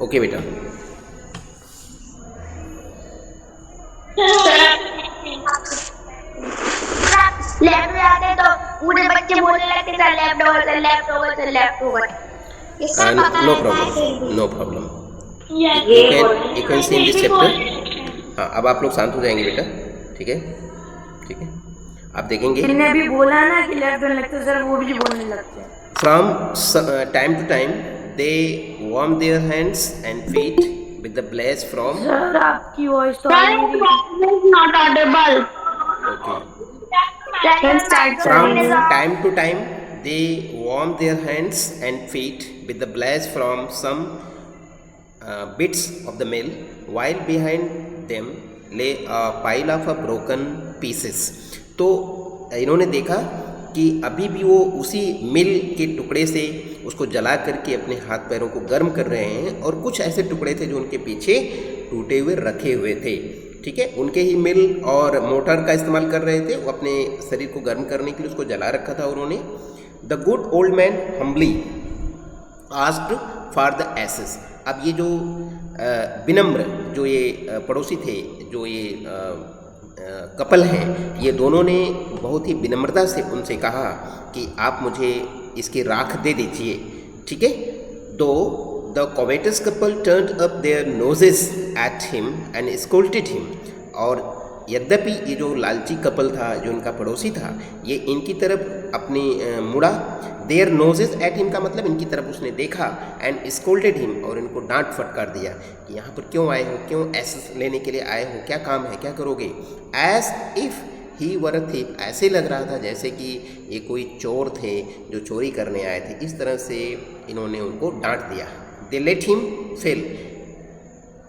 Okay बेटा। Left में आते तो पूरे बच्चे बोलने लगते sir left over sir left over sir left over. ये सब पता नो रहता है फिर प्रॉब्लम, भी। No problem. ये you can see in this chapter. हाँ, अब आप लोग शांत हो जाएंगे बेटा, ठीक है, ठीक है। आप देखेंगे इन्हें अभी बोला ना कि लेफ्ट होने लगते सर, वो भी बोलने लगते हैं। From time to time they warm their hands and feet with the blaze from. Sir आपकी वॉइस तो आ नहीं रही। Not audible. Okay. Then start From करेंगे। time to time, they warm their hands and feet with the blaze from some bits of the mill, while behind them lay a pile of broken pieces. तो इन्होंने देखा कि अभी भी वो उसी मिल के टुकड़े से उसको जला करके अपने हाथ पैरों को गर्म कर रहे हैं, और कुछ ऐसे टुकड़े थे जो उनके पीछे टूटे हुए रखे हुए थे, ठीक है। उनके ही मिल और मोटर का इस्तेमाल कर रहे थे, वो अपने शरीर को गर्म करने के लिए उसको जला रखा था उन्होंने। The good old man humbly asked for the ashes. अब ये जो विनम्र जो ये पड़ोसी थे, जो ये कपल हैं, ये दोनों ने बहुत ही विनम्रता से उनसे कहा कि आप मुझे इसकी राख दे दीजिए, ठीक है। दो the covetous couple turned up their noses at him and scolded him। और यद्यपि ये जो लालची कपल था, जो इनका पड़ोसी था, ये इनकी तरफ अपनी मुड़ा। देयर नोजेस एट हिम का मतलब इनकी तरफ उसने देखा, एंड स्कोल्डेड हिम, और इनको डांट फटकार दिया कि यहाँ पर क्यों आए हो, क्यों ऐसे लेने के लिए आए हो, क्या काम है, क्या करोगे। As if he were a thief, ऐसे लग रहा था जैसे कि ये कोई चोर थे जो चोरी करने आए थे, इस तरह से इन्होंने उनको डांट दिया। They let him fill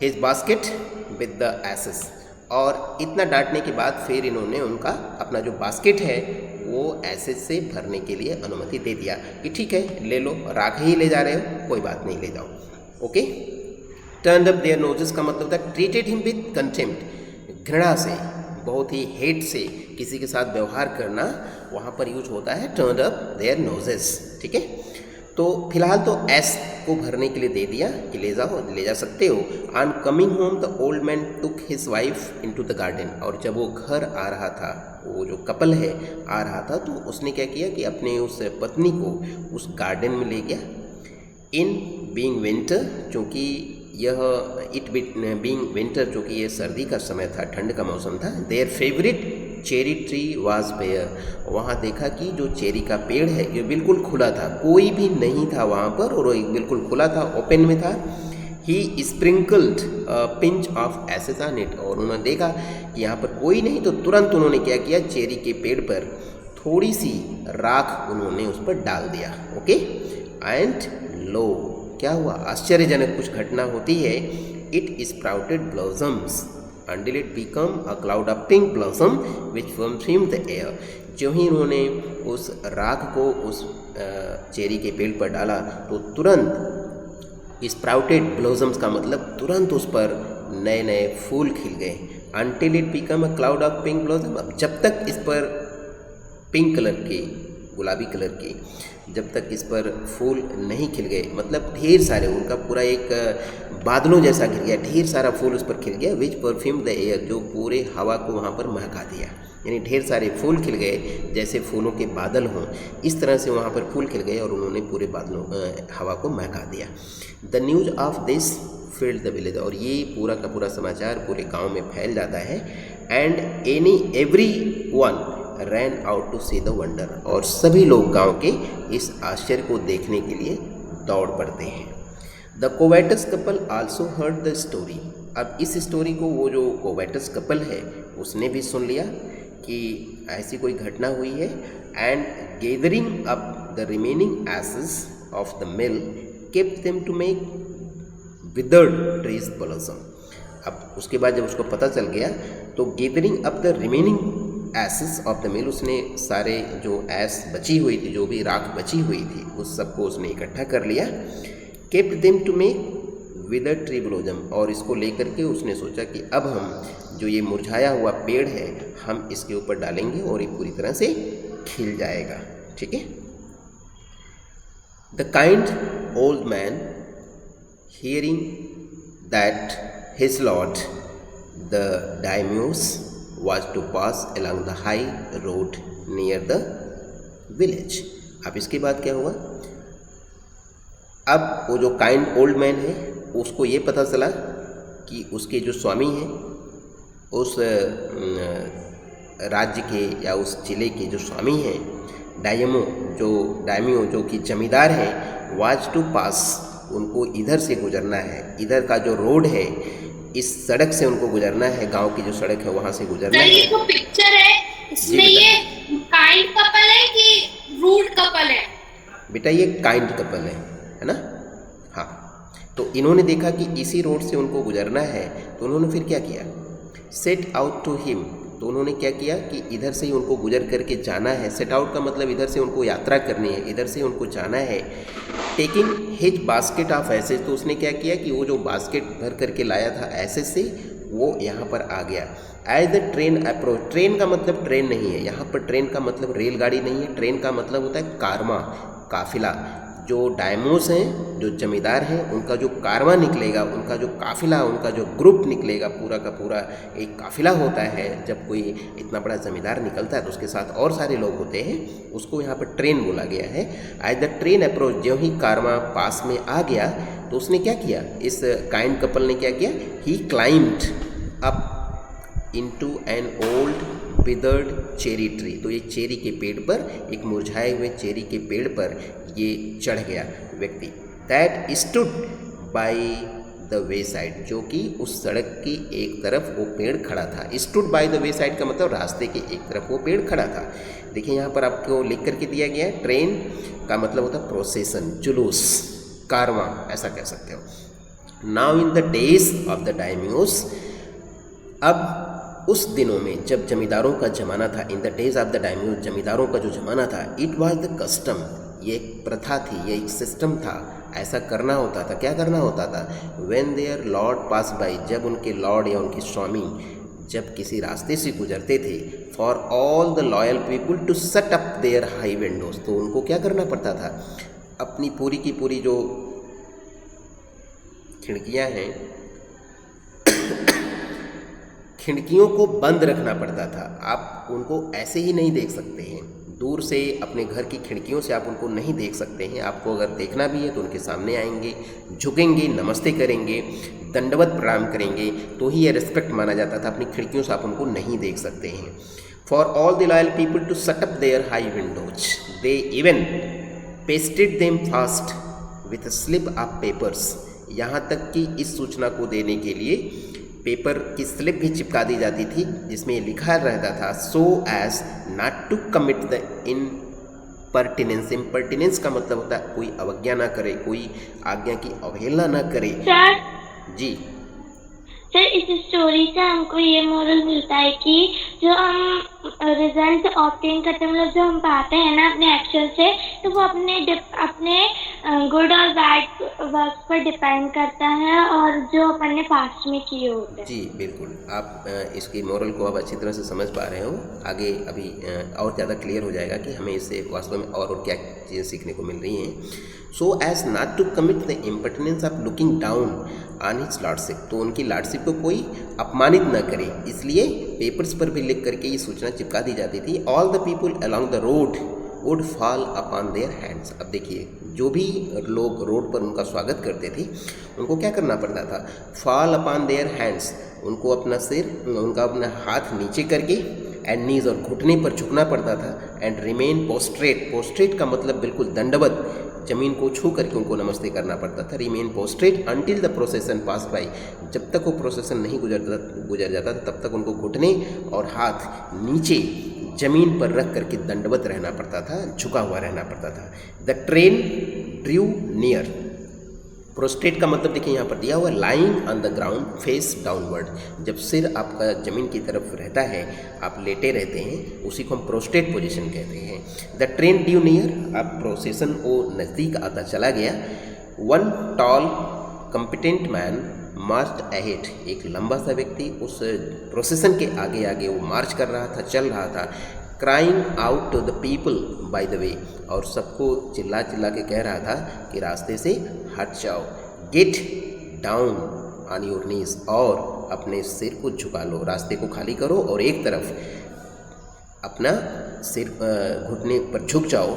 his basket with the ashes. और इतना डांटने के बाद फिर इन्होंने उनका अपना जो बास्केट है वो एसेस से भरने के लिए अनुमति दे दिया कि ठीक है, ले लो, राख ही ले जा रहे हो, कोई बात नहीं, ले जाओ, okay. Turn up their noses का मतलब था ट्रीटेड हिम विद कंटेम्प्ट, घृणा से, बहुत ही हेट से किसी के साथ व्यवहार करना, वहाँ पर यूज होता है टर्न अप देयर नोजेस, ठीक है। तो फिलहाल तो एस को भरने के लिए दे दिया कि ले जाओ, ले जा सकते हो। On coming home the old man took his wife into the garden. और जब वो घर आ रहा था, वो जो कपल है आ रहा था, तो उसने क्या किया कि अपने उस पत्नी को उस गार्डन में ले गया। इन बीइंग विंटर, चूँकि यह बीइंग विंटर, जो कि ये सर्दी का समय था, ठंड का मौसम था। Their favourite cherry tree was bare. वहाँ देखा कि जो चेरी का पेड़ है ये बिल्कुल खुला था, कोई भी नहीं था वहाँ पर, और वो बिल्कुल खुला था, ओपन में था। He sprinkled pinch of ashes on it. और उन्होंने देखा कि यहाँ पर कोई नहीं, तो तुरंत उन्होंने क्या किया, चेरी के पेड़ पर थोड़ी सी राख उन्होंने उस पर डाल दिया, ओके। एंड लो, क्या हुआ, आश्चर्यजनक कुछ घटना होती है। It sprouted blossoms until it become a cloud of pink blossom which perfumed the air। जो ही उन्होंने उस राख को उस चेरी के पेड़ पर डाला तो तुरंत स्प्राउटेड ब्लॉसम्स का मतलब तुरंत उस पर नए नए फूल खिल गए। until it become a cloud of pink blossom। अब जब तक इस पर पिंक कलर के, गुलाबी कलर के, जब तक इस पर फूल नहीं खिल गए, मतलब ढेर सारे, उनका पूरा एक बादलों जैसा खिल गया, ढेर सारा फूल उस पर खिल गया। विच परफ्यूम द एयर, जो पूरे हवा को वहाँ पर महका दिया, यानी ढेर सारे फूल खिल गए जैसे फूलों के बादल हों, इस तरह से वहाँ पर फूल खिल गए और उन्होंने पूरे बादलों हवा को महका दिया। The news of this field the village. और ये पूरा का पूरा समाचार पूरे गाँव में फैल जाता है। And every one ran out to see the wonder. और सभी लोग गांव के इस आश्चर्य को देखने के लिए दौड़ पड़ते हैं। The covetous couple also heard the story. अब इस स्टोरी को वो जो कोवेटस कपल है उसने भी सुन लिया कि ऐसी कोई घटना हुई है। And gathering up the remaining ashes of the mill kept them to make withered trees blossom. अब उसके बाद जब उसको पता चल गया तो gathering up the remaining ashes of the mill, उसने सारे जो एस बची हुई थी, जो भी राख बची हुई थी, उस सबको उसने इकट्ठा कर लिया। Kept them to make wither tree blossom. और इसको लेकर के उसने सोचा कि अब हम जो ये मुरझाया हुआ पेड़ है हम इसके ऊपर डालेंगे और ये पूरी तरह से खिल जाएगा, ठीक है। The kind old man hearing that his lord, the daimyos, was to pass along the high road near the village. अब इसके बाद क्या हुआ? अब वो जो काइंड ओल्ड मैन है उसको ये पता चला कि उसके जो स्वामी हैं उस राज्य के या उस जिले के जो स्वामी हैं डायमियो जो कि जमींदार हैं, वाज टू पास, उनको इधर से गुजरना है, इधर का जो रोड है इस सड़क से उनको गुजरना है, गांव की जो सड़क है वहाँ से गुजरना है। ये जो पिक्चर है इसमें ये काइंड कपल है कि रूड कपल है? बेटा ये काइंड कपल है ना। हाँ, तो इन्होंने देखा कि इसी रोड से उनको गुजरना है, तो उन्होंने फिर क्या किया? सेट आउट टू हिम, तो उन्होंने क्या किया कि इधर से ही उनको गुजर करके जाना है। सेट आउट का मतलब इधर से उनको यात्रा करनी है, इधर से उनको जाना है। Taking his basket of ashes, तो उसने क्या किया कि वो जो बास्केट भर करके लाया था एसेज से वो यहाँ पर आ गया। As the train approach, train का मतलब ट्रेन नहीं है यहाँ पर, ट्रेन का मतलब रेलगाड़ी नहीं है, ट्रेन का मतलब होता है कारवां, काफिला। जो डायमोस हैं, जो जमींदार हैं, उनका जो कारवां निकलेगा, उनका जो काफिला, उनका जो ग्रुप निकलेगा, पूरा का पूरा एक काफिला होता है। जब कोई इतना बड़ा जमींदार निकलता है तो उसके साथ और सारे लोग होते हैं, उसको यहाँ पर ट्रेन बोला गया है। एज द ट्रेन अप्रोच, जो ही कारवां पास में आ गया तो उसने क्या किया, इस काइंड कपल ने क्या किया? He climbed up into an old withered cherry tree, तो ये चेरी के पेड़ पर, एक मुरझाए हुए चेरी के पेड़ पर ये चढ़ गया व्यक्ति। That stood by the way side, जो कि उस सड़क की एक तरफ वो पेड़ खड़ा था। Stood by the way side का मतलब रास्ते के एक तरफ वो पेड़ खड़ा था। देखिए यहाँ पर आपको लिख करके दिया गया है, ट्रेन का मतलब होता है प्रोसेसन, जुलूस, कारवां, ऐसा कह सकते हो। Now in the days of the daimyos, अब उस दिनों में जब जमींदारों का ज़माना था, in the days of the daimyos, जमींदारों का जो ज़माना था, इट वाज द कस्टम, ये एक प्रथा थी, ये एक सिस्टम था, ऐसा करना होता था। क्या करना होता था? When their lord pass by, जब उनके लॉर्ड या उनके स्वामी जब किसी रास्ते से गुजरते थे, for all the loyal people to set up their high windows, तो उनको क्या करना पड़ता था? अपनी पूरी की पूरी जो खिड़कियां हैं खिड़कियों को बंद रखना पड़ता था। आप उनको ऐसे ही नहीं देख सकते हैं, दूर से अपने घर की खिड़कियों से आप उनको नहीं देख सकते हैं। आपको अगर देखना भी है तो उनके सामने आएंगे, झुकेंगे, नमस्ते करेंगे, दंडवत प्रणाम करेंगे, तो ही ये रिस्पेक्ट माना जाता था। अपनी खिड़कियों से आप उनको नहीं देख सकते हैं। For all the loyal people to set up their high windows, they even pasted them fast with slip of papers, यहाँ तक कि इस सूचना को देने के लिए पेपर की स्लिप भी चिपका दी जाती थी जिसमें लिखा रहता था, so as not to commit the impertinence. Impertinence का मतलब होता है कोई अवज्ञा ना करे, कोई आज्ञा की अवहेलना ना करे। सर जी सर, इस स्टोरी से हमको ये मोरल मिलता है कि जो हम रिजल्ट ऑब्टेन करते हैं, मतलब जो हम पाते हैं ना अपने एक्शन से, तो वो अपने गुड और बैड वर्क पर डिपेंड करता है, और जो अपन ने पास्ट में किए होते हैं। जी बिल्कुल, आप इसकी मोरल को अब अच्छी तरह से समझ पा रहे हो। आगे अभी और ज़्यादा क्लियर हो जाएगा कि हमें इससे वास्तव में और क्या चीज़ें सीखने को मिल रही हैं। So as not to commit the impertinence of looking down on his lordship, तो उनकी लॉर्डशिप को कोई अपमानित न करे, इसलिए पेपर्स पर भी लिख करके ये सूचना चिपका दी जाती थी। All the people along the road would fall upon their hands. अब देखिए, जो भी लोग रोड पर उनका स्वागत करते थे उनको क्या करना पड़ता था? फॉल अपॉन देयर हैंड्स, उनको अपना सिर, उनका अपना हाथ नीचे करके, एंड नीज, और घुटने पर झुकना पड़ता था, एंड रिमेन पोस्ट्रेट। पोस्ट्रेट का मतलब बिल्कुल दंडवत, जमीन को छू करके उनको नमस्ते करना पड़ता था। Remain prostrate until the procession pass by, जब तक वो प्रोसेसन नहीं गुजर जाता तब तक उनको घुटने और हाथ नीचे जमीन पर रख करके दंडवत रहना पड़ता था, झुका हुआ रहना पड़ता था। The train Drew near, prostate का मतलब देखिए यहाँ पर दिया हुआ, lying on the ground face downward, जब सिर आपका जमीन की तरफ रहता है, आप लेटे रहते हैं, उसी को हम प्रोस्ट्रेट पोजीशन कहते हैं। द ट्रेन ड्यू नियर, अब प्रोसेसन वो नज़दीक आता चला गया। वन टॉल कॉम्पिटेंट मैन मार्च अहेड, एक लंबा सा व्यक्ति उस प्रोसेसन के आगे आगे वो मार्च कर रहा था, चल रहा था। Crying out to the people by the way, और सबको चिल्ला चिल्ला के कह रहा था कि रास्ते से हट जाओ। गेट डाउन ऑन योर नीज, और अपने सिर को झुका लो, रास्ते को खाली करो और एक तरफ अपना सिर घुटने पर झुक जाओ।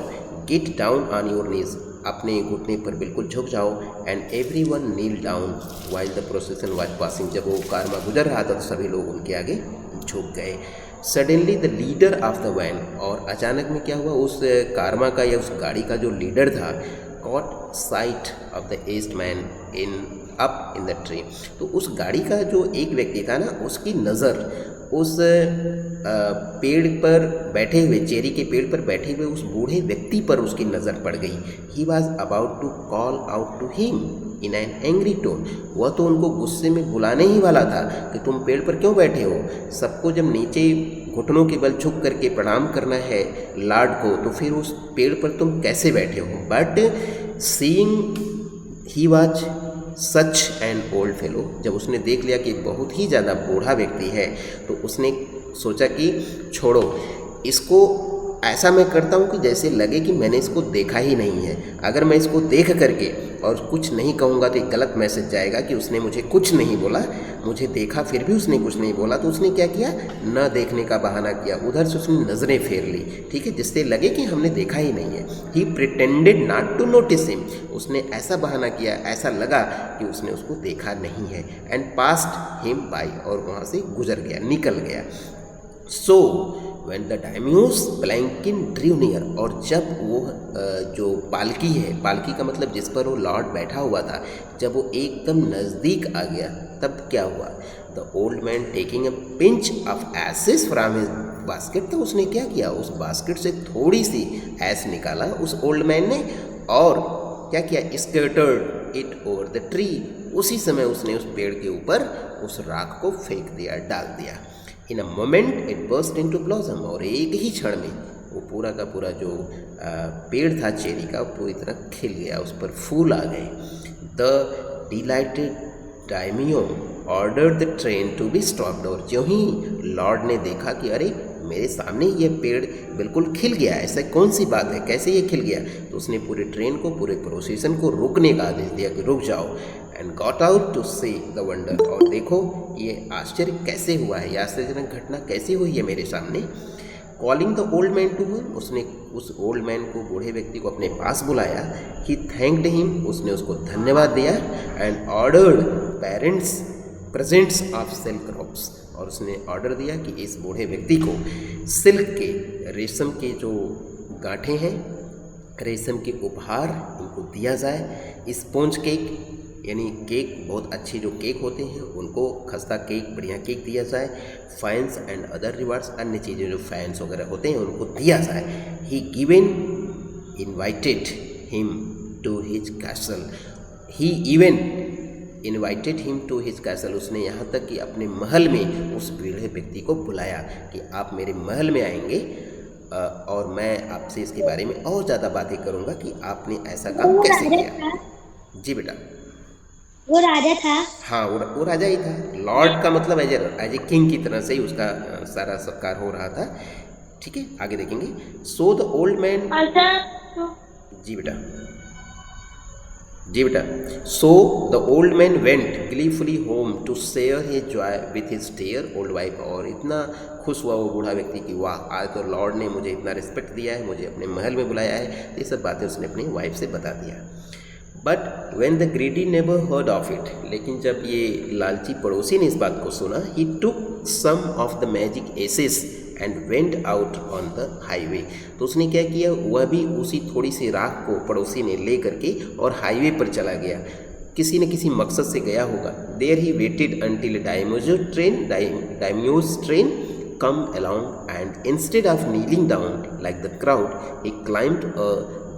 Get down on your knees, अपने घुटने पर बिल्कुल झुक जाओ। And every one kneel down while the procession was passing, जब वो कारवा गुजर रहा था तो सभी लोग उनके आगे झुक गए। Suddenly the leader of the van, और अचानक में क्या हुआ, उस कारवा का या उस गाड़ी का जो लीडर था, caught sight of the aged man up in the tree, तो उस गाड़ी का जो एक व्यक्ति था ना, उसकी नज़र उस पेड़ पर बैठे हुए, चेरी के पेड़ पर बैठे हुए उस बूढ़े व्यक्ति पर उसकी नज़र पड़ गई। He was about to call out to him in an angry tone, वह तो उनको गुस्से में बुलाने ही वाला था कि तुम पेड़ पर क्यों बैठे हो, सबको जब नीचे घुटनों के बल झुक करके प्रणाम करना है लॉर्ड को, तो फिर उस पेड़ पर तुम कैसे बैठे हो। But seeing he was such an old fellow, जब उसने देख लिया कि बहुत ही ज़्यादा बूढ़ा व्यक्ति है, तो उसने सोचा कि छोड़ो इसको, ऐसा मैं करता हूँ कि जैसे लगे कि मैंने इसको देखा ही नहीं है। अगर मैं इसको देख करके और कुछ नहीं कहूँगा तो एक गलत मैसेज जाएगा कि उसने मुझे कुछ नहीं बोला, मुझे देखा फिर भी उसने कुछ नहीं बोला। तो उसने क्या किया, न देखने का बहाना किया, उधर से उसने नज़रें फेर ली, ठीक है, जिससे लगे कि हमने देखा ही नहीं है। He pretended not to notice him, उसने ऐसा बहाना किया, ऐसा लगा कि उसने उसको देखा नहीं है। एंड पास्ट हिम बाय, और वहाँ से गुजर गया, निकल गया। सो when the daimyo's palanquin drew near, और जब वो जो पालकी है, पालकी का मतलब जिस पर वो लॉर्ड बैठा हुआ था, जब वो एकदम नज़दीक आ गया, तब क्या हुआ, the old man taking a pinch of ashes from his basket, तो उसने क्या किया, उस बास्केट से थोड़ी सी ऐस निकाला उस ओल्ड मैन ने, और क्या किया, scattered it over the tree, उसी समय उसने उस पेड़ के ऊपर उस राख को फेंक दिया, डाल दिया। In a moment it burst into blossom, और एक ही क्षण में वो पूरा का पूरा जो पेड़ था चेरी का, पूरी तरह खिल गया, उस पर फूल आ गए। The delighted daimyo order the train to be stopped, और जो ही लॉर्ड ने देखा कि अरे मेरे सामने ये पेड़ बिल्कुल खिल गया, ऐसा कौन सी बात है, कैसे ये खिल गया, तो उसने पूरे ट्रेन को, पूरे प्रोसेसन को रुकने का आदेश दिया कि रुक जाओ। And got out to see the wonder, और देखो ये आश्चर्य कैसे हुआ है, ये आश्चर्यजनक घटना कैसे हुई है मेरे सामने। Calling the old man to him, उसने उस ओल्ड मैन को, बूढ़े व्यक्ति को अपने पास बुलाया। ही थैंक्ड हिम, उसने उसको धन्यवाद दिया। And ordered parents presents of silk robes, और उसने ऑर्डर दिया कि इस बूढ़े व्यक्ति को सिल्क के, रेशम के जो गांठें हैं, रेशम के उपहार उनको दिया जाए। स्पॉन्ज केक यानी केक, बहुत अच्छे जो केक होते हैं उनको, खस्ता केक, बढ़िया केक दिया जाए। फाइन्स एंड अदर रिवार्ड्स, अन्य चीज़ें जो फाइन्स वगैरह होते हैं उनको दिया जाए। He given invited him to his castle, he even invited him to his castle, उसने यहाँ तक कि अपने महल में उस बूढ़े व्यक्ति को बुलाया कि आप मेरे महल में आएंगे और मैं आपसे इसके बारे में और ज़्यादा बातें करूँगा कि आपने ऐसा काम कैसे किया। जी बेटा, वो राजा था। हाँ, वो राजा ही था। लॉर्ड का मतलब एज ए किंग की तरह से ही उसका सारा सत्कार हो रहा था। ठीक है, आगे देखेंगे। सो द ओल्ड मैन, जी बेटा, जी बेटा, so the old man went gleefully home to share his joy with his dear old wife, और इतना खुश हुआ वो बूढ़ा व्यक्ति कि वाह, आज तो लॉर्ड ने मुझे इतना रिस्पेक्ट दिया है, मुझे अपने महल में बुलाया है। ये सब बातें उसने अपनी वाइफ से बता दिया। But when the greedy neighbour heard of it, लेकिन जब ये लालची पड़ोसी ने इस बात को सुना, he took some of the magic ashes and went out on the highway, तो उसने क्या किया, वह भी उसी थोड़ी सी राख को पड़ोसी ने ले करके और हाईवे पर चला गया। किसी न किसी मकसद से गया होगा। There he waited until daimyo's train come along, and instead of kneeling down like the crowd, he climbed a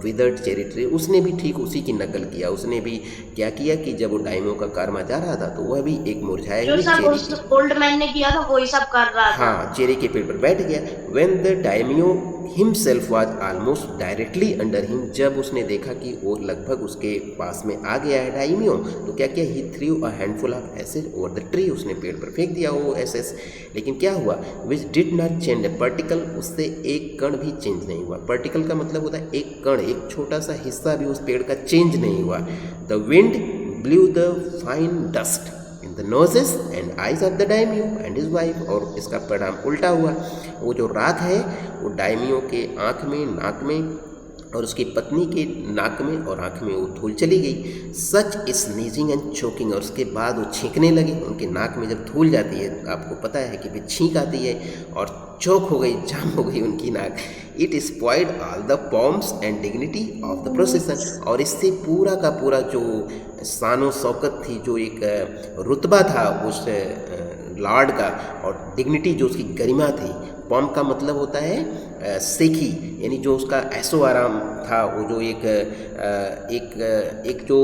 withered cherry tree. उसने भी ठीक उसी की नकल किया। उसने भी क्या किया कि जब वो डायमो का कारवा जा रहा था तो वह भी एक मुरझाए हुए चेरी, ओल्ड मैन ने किया था वही सब कर रहा था। हाँ, चेरी के पेड़ पर बैठ गया। When the daimyo himself was almost directly under him, जब उसने देखा कि वो लगभग उसके पास में आ गया है डायमियो, तो क्या किया, he threw a handful of ashes over the tree, उसने पेड़ पर फेंक दिया वो एसेस। लेकिन क्या हुआ, which did not change a particle, उससे एक कण भी चेंज नहीं हुआ। particle का मतलब होता है एक कण, एक छोटा सा हिस्सा भी उस पेड़ का चेंज नहीं हुआ। The wind blew the fine dust in the noses and eyes of the daimyo and his wife। और इसका परिणाम उल्टा हुआ, वो जो राख है वो दाइमियों के आँख में, नाक में और उसकी पत्नी के नाक में और आँख में वो धूल चली गई। सच स्नीजिंग एंड चोकिंग, और उसके बाद वो छींकने लगे। उनके नाक में जब धूल जाती है आपको पता है कि फिर छींक आती है और चौक हो गई, जाम हो गई उनकी नाक। It spoiled all the pomps and dignity of the procession, और इससे पूरा का पूरा जो शानो शौकत थी, जो एक रुतबा था उस लॉर्ड का, और डिग्निटी जो उसकी गरिमा थी। पॉम का मतलब होता है सेखी, यानी जो उसका ऐसो आराम था, वो जो एक जो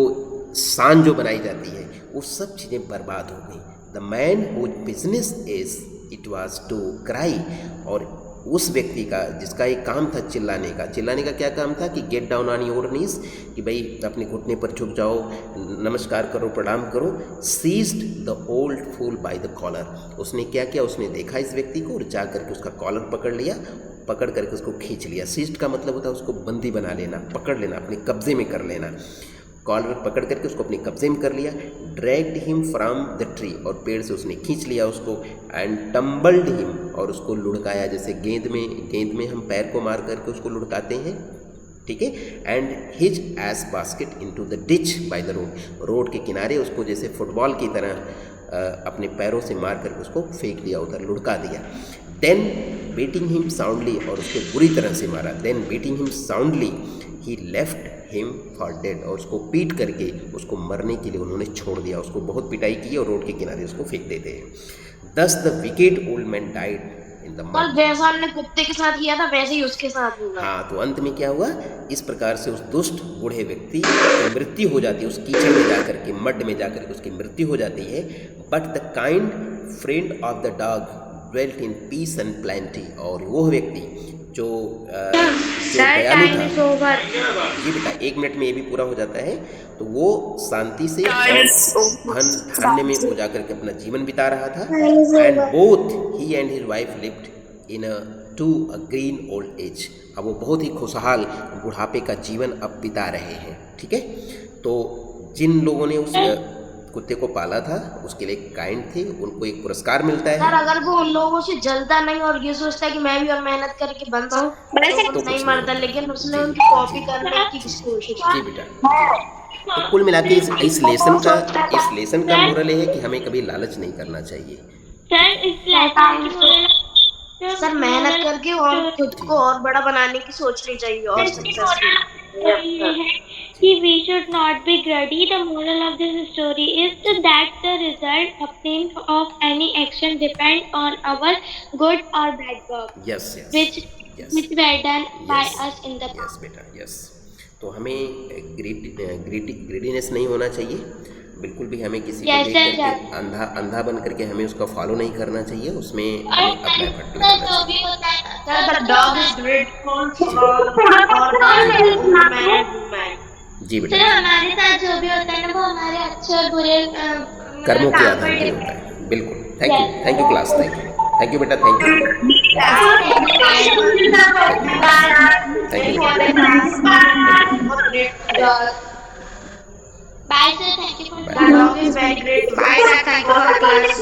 शान जो बनाई जाती है, वो सब चीज़ें बर्बाद हो गई। The man whose business is it was to cry, और उस व्यक्ति का जिसका एक काम था चिल्लाने का क्या काम था कि गेट डाउन ऑन योर नीज, कि भाई अपने घुटने पर झुक जाओ, नमस्कार करो, प्रणाम करो। Seized the old fool by the collar, उसने क्या किया, उसने देखा इस व्यक्ति को और जा करके उसका कॉलर पकड़ करके उसको खींच लिया। सीज्ड का मतलब होता है उसको बंदी बना लेना, पकड़ लेना, अपने कब्जे में कर लेना। कॉलर पकड़ करके उसको अपने कब्जे में कर लिया। Dragged him from the tree, और पेड़ से उसने खींच लिया उसको। एंड टम्बल्ड हिम, और उसको लुढ़काया, जैसे गेंद में हम पैर को मार करके उसको लुढ़काते हैं, ठीक है। And his ass basket into the ditch by the road के किनारे उसको जैसे फुटबॉल की तरह अपने पैरों से मार करके उसको फेंक दिया, उधर लुढ़का दिया। देन बीटिंग हिम साउंडली, और उसको बुरी तरह से मारा। Then beating him soundly he left him for dead, और उसको पीट करके उसको मरने के लिए उन्होंने छोड़ दिया। उसको बहुत पिटाई की और रोड के किनारे उसको फेंक देते हैं। दस the wicked old man died in the और जैसा हमने कुत्ते के साथ किया था वैसे ही उसके साथ हुआ। हाँ, तो अंत में क्या हुआ, इस प्रकार से उस दुष्ट बूढ़े व्यक्ति की मृत्यु हो जाती है, उस कीचड़ में जाकर के, मड में जाकर के उसकी मृत्यु हो जाती है। But the kind friend of the dog dwelt in peace and plenty, और वो व्यक्ति जो दयालु था, ये बेटा 1 मिनट में ये भी पूरा हो जाता है, तो वो शांति से धन धान्य में वो जाकर के अपना जीवन बिता रहा था। And both he and his wife lived into a green old age, अब वो बहुत ही खुशहाल बुढ़ापे का जीवन अब बिता रहे हैं, ठीक है। तो जिन लोगों ने उस कुत्ते को पाला था उसके लिए काइंड थे, उनको एक पुरस्कार मिलता है। सर अगर वो उन लोगों से जलता नहीं और ये सोचता है कि मैं भी और मेहनत करके बनता हूँ तो नहीं मरता, लेकिन उसने उनकी कॉपी करने की कोशिश की। जी बेटा, तो कुल मिला के इस लेसन का मोरल है कि हमें कभी लालच नहीं करना चाहिए। सर इस लेसन की मोरल, सर मेहनत करके और खुद को और बड़ा बनाने की सोचनी चाहिए और सक्सेसफुल। कि we should not be greedy. The moral of this story is that the result obtained of any action depend on our good or bad work, yes which were done by us in the past. बेटा, yes। तो हमें greediness नहीं होना चाहिए, बिल्कुल भी हमें किसी को देख करके अंधा बन करके हमें उसका फॉलो नहीं करना चाहिए, उसमें हमें अपना एफर्ट लगाना चाहिए। जी बेटा, हमारे साथ जो भी होता है ना वो हमारे अच्छे और बुरे कर्मों के आधार पर होता है, बिल्कुल। Thank you class, thank you बेटा, thank you. Bye sir, thank you for That dog is very great. Bye sir, thank you for the class.